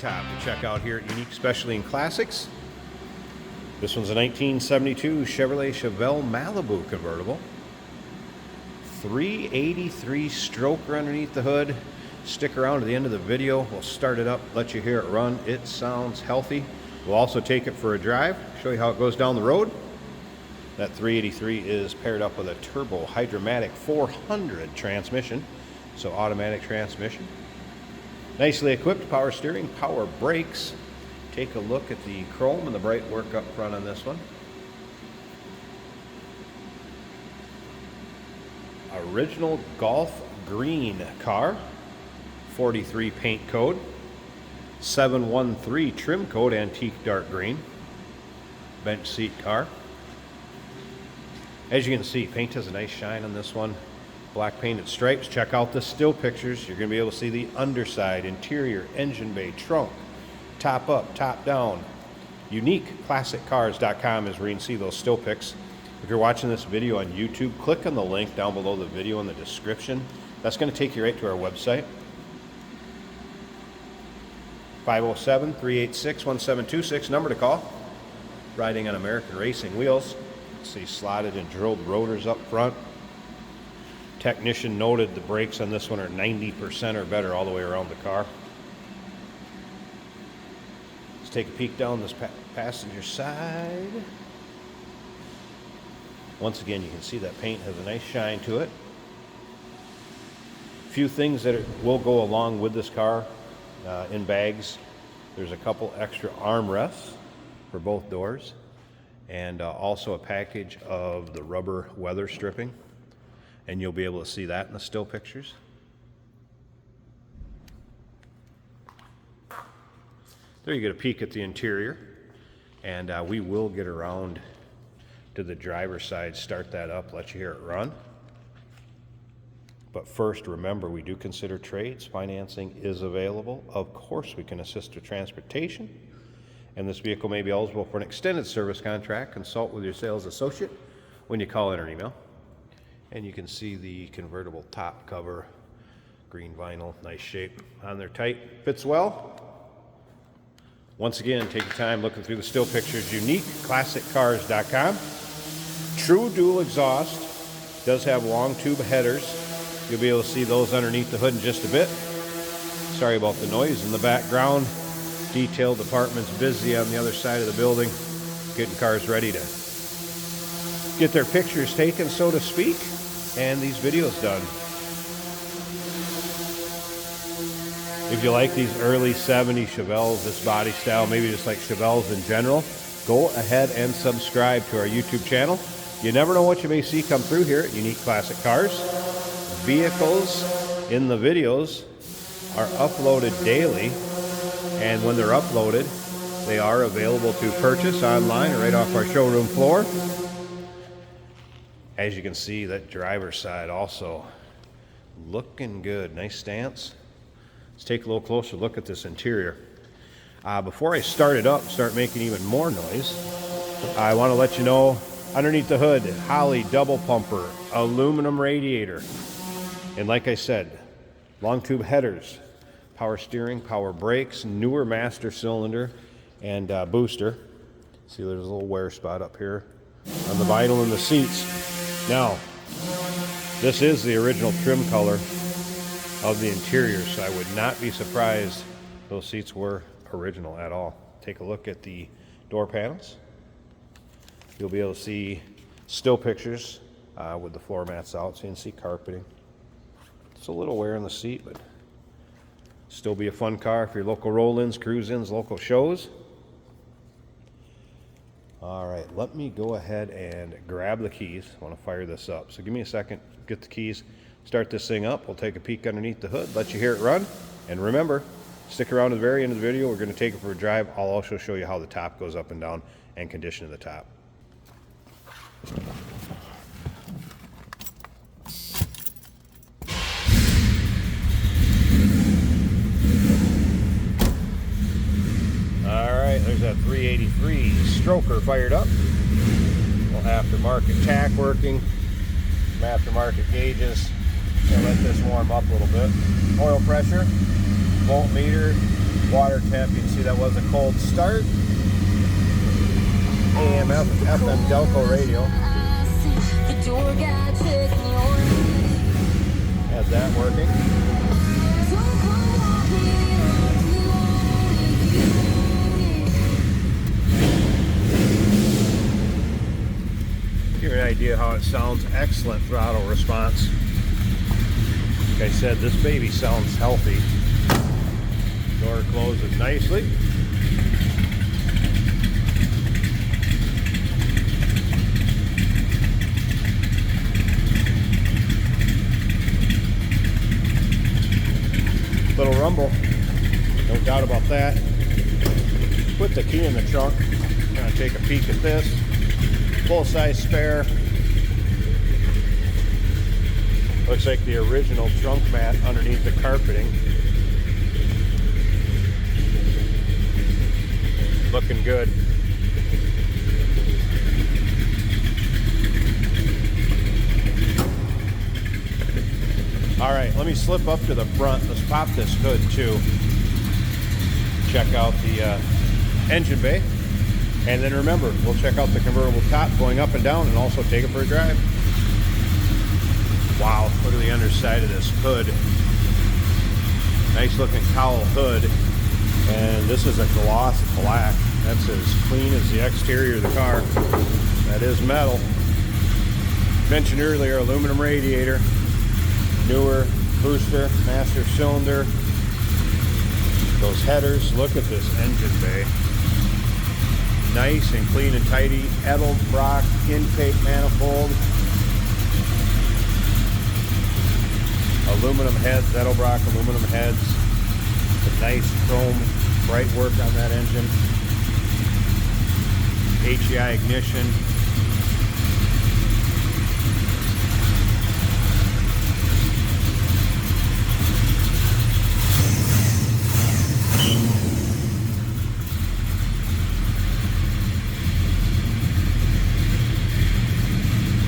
top to check out here at Unique Specialty and Classics. This one's a 1972 Chevelle Malibu convertible. 383 stroker underneath the hood. Stick around to the end of the video. We'll start it up, let you hear it run. It sounds healthy. We'll also take it for a drive, show you how it goes down the road. That 383 is paired up with a turbo hydromatic 400 transmission, so automatic transmission. Nicely equipped, power steering, power brakes. Take a look at the chrome and the bright work up front on this one. Original Golf green car, 43 paint code, 713 trim code, antique dark green, bench seat car. As you can see, paint has a nice shine on this one. Black painted stripes. Check out the still pictures. You're going to be able to see the underside, interior, engine bay, trunk, top up, top down. UniqueClassicCars.com is where you can see those still pics. If you're watching this video on YouTube, click on the link down below the video in the description. That's going to take you right to our website. 507-386-1726, number to call. Riding on American Racing wheels. See slotted and drilled rotors up front. Technician noted the brakes on this one are 90% or better all the way around the car. Let's take a peek down this passenger side. Once again, you can see that paint has a nice shine to it. A few things that will go along with this car in bags. There's a couple extra armrests for both doors, and also a package of the rubber weather stripping, and you'll be able to see that in the still pictures. There you get a peek at the interior, and we will get around to the driver's side, start that up, let you hear it run. But first, remember, we do consider trades. Financing is available. Of course, we can assist with transportation, and this vehicle may be eligible for an extended service contract. Consult with your sales associate when you call in or email. And you can see the convertible top cover, green vinyl, nice shape on there, tight, fits well. Once again, take your time looking through the still pictures. UniqueClassicCars.com. True dual exhaust, does have long tube headers. You'll be able to see those underneath the hood in just a bit. Sorry about the noise in the background. Detail department's busy on the other side of the building, getting cars ready to get their pictures taken, so to speak, and these videos done. If you like these early 70s Chevelles, this body style, maybe just like Chevelles in general, go ahead and subscribe to our YouTube channel. You never know what you may see come through here at Unique Classic Cars. Vehicles in the videos are uploaded daily, and when they're uploaded, they are available to purchase online or right off our showroom floor. As you can see, that driver's side also looking good. Nice stance. Let's take a little closer look at this interior. Before I start it up, start making even more noise, I want to let you know, underneath the hood, Holley double pumper, aluminum radiator. And like I said, long tube headers, power steering, power brakes, newer master cylinder, and booster. See, there's a little wear spot up here on the vinyl in the seats. Now, this is the original trim color of the interior, so I would not be surprised those seats were original at all. Take a look at the door panels. You'll be able to see still pictures with the floor mats out, so you can see carpeting. It's a little wear in the seat, but still be a fun car for your local roll-ins, cruise-ins, local shows. All right, let me go ahead and grab the keys. I want to fire this up, so give me a second, get the keys, start this thing up. We'll take a peek underneath the hood, let you hear it run, and remember, stick around to the very end of the video. We're going to take it for a drive. I'll also show you how the top goes up and down and condition of the top. All right, there's that 383 stroker fired up. Little aftermarket tack working, some aftermarket gauges. Gonna let this warm up a little bit. Oil pressure, voltmeter, Water tap, you can see that was a cold start. AM, FM Delco radio. Has that working. Give you an idea how it sounds. Excellent throttle response. Like I said, this baby sounds healthy. Door closes nicely. Little rumble, no doubt about that. Put the key in the trunk. I'm gonna take a peek at this. Full-size spare. Looks like the original trunk mat underneath the carpeting. Looking good. All right, let me slip up to the front. Let's pop this hood too. Check out the engine bay. And then remember, we'll check out the convertible top going up and down and also take it for a drive. Wow, look at the underside of this hood. Nice looking cowl hood. And this is a gloss black. That's as clean as the exterior of the car. That is metal. Mentioned earlier, aluminum radiator. Newer booster, master cylinder. Those headers, look at this engine bay. Nice and clean and tidy. Edelbrock intake manifold. Aluminum heads, Edelbrock aluminum heads. A nice chrome bright work on that engine. HEI ignition.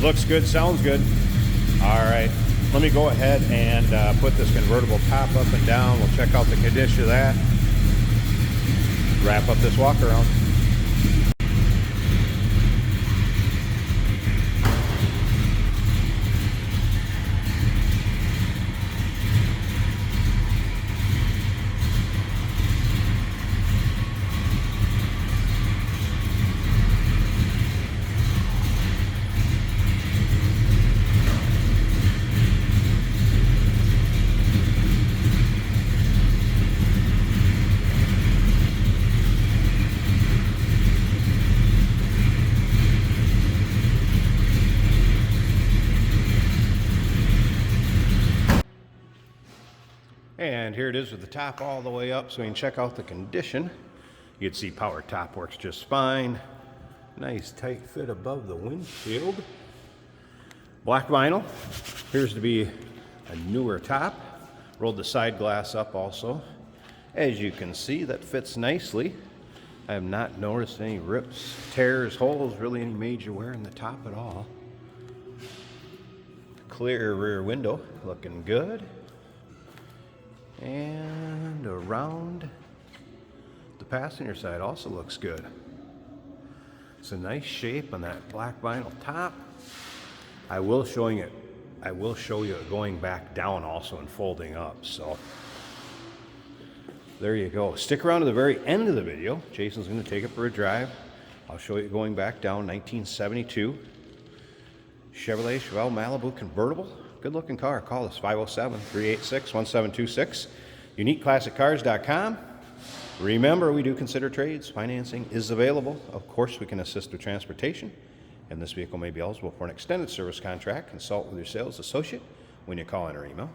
Looks good, sounds good. All right, let me go ahead and put this convertible top up and down. We'll check out the condition of that. Wrap up this walk around. And here it is with the top all the way up so we can check out the condition. You can see power top works just fine. Nice tight fit above the windshield. Black vinyl. Appears to be a newer top. Rolled the side glass up also. As you can see, that fits nicely. I have not noticed any rips, tears, holes, really any major wear in the top at all. Clear rear window, looking good. And around the passenger side also looks good. It's a nice shape on that black vinyl top. I will show you it going back down also and folding up. So there you go. Stick around to the very end of the video. Jason's going to take it for a drive. I'll show you going back down. 1972 Chevelle Malibu convertible. Good looking car. Call us 507-386-1726. UniqueClassicCars.com. Remember, we do consider trades. Financing is available. Of course, we can assist with transportation. And this vehicle may be eligible for an extended service contract. Consult with your sales associate when you call in or email.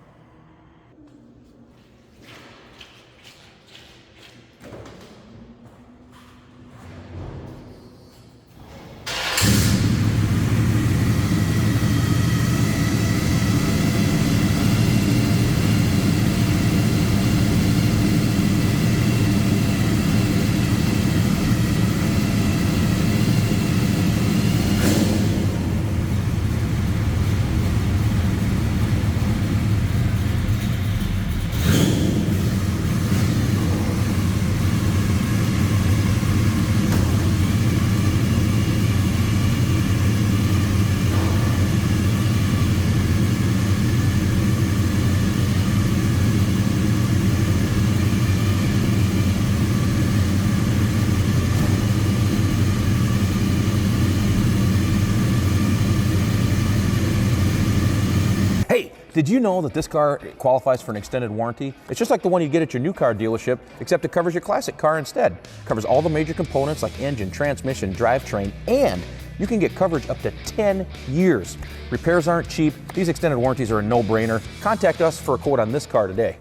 Did you know that this car qualifies for an extended warranty? It's just like the one you get at your new car dealership, except it covers your classic car instead. It covers all the major components like engine, transmission, drivetrain, and you can get coverage up to 10 years. Repairs aren't cheap. These extended warranties are a no-brainer. Contact us for a quote on this car today.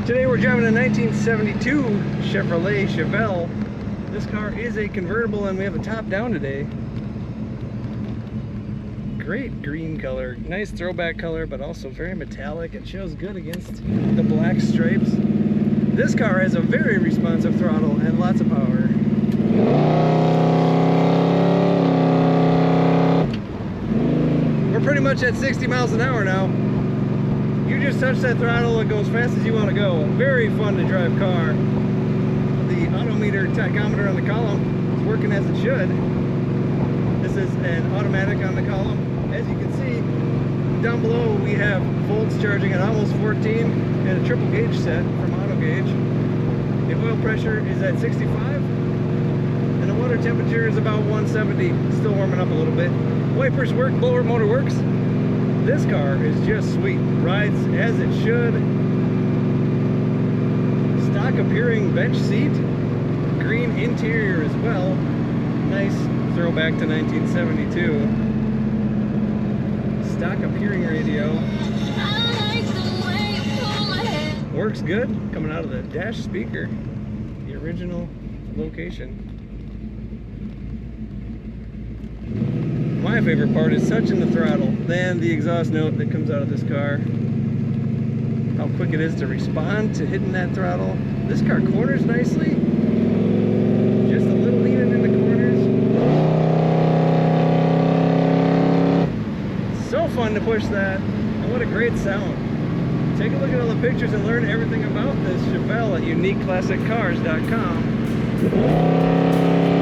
Today we're driving a 1972 Chevrolet Chevelle. This car is a convertible and we have the top down today. Great green color, nice throwback color, but also very metallic. It shows good against the black stripes. This car has a very responsive throttle and lots of power. We're pretty much at 60 miles an hour now. You just touch that throttle, it goes fast as you want to go. Very fun to drive car. The odometer tachometer on the column is working as it should. This is an automatic on the column. As you can see, down below we have volts charging at almost 14 and a triple gauge set from auto gauge. The oil pressure is at 65 and the water temperature is about 170, still warming up a little bit. Wipers work, blower motor works. This car is just sweet, rides as it should. Stock appearing bench seat, green interior as well. Nice throwback to 1972. Stock appearing radio. Works good, coming out of the dash speaker. The original location. My favorite part is touching the throttle, then the exhaust note that comes out of this car. How quick it is to respond to hitting that throttle. This car corners nicely. Just a little leaning in the corners. So fun to push that, and what a great sound. Take a look at all the pictures and learn everything about this Chevelle at uniqueclassiccars.com.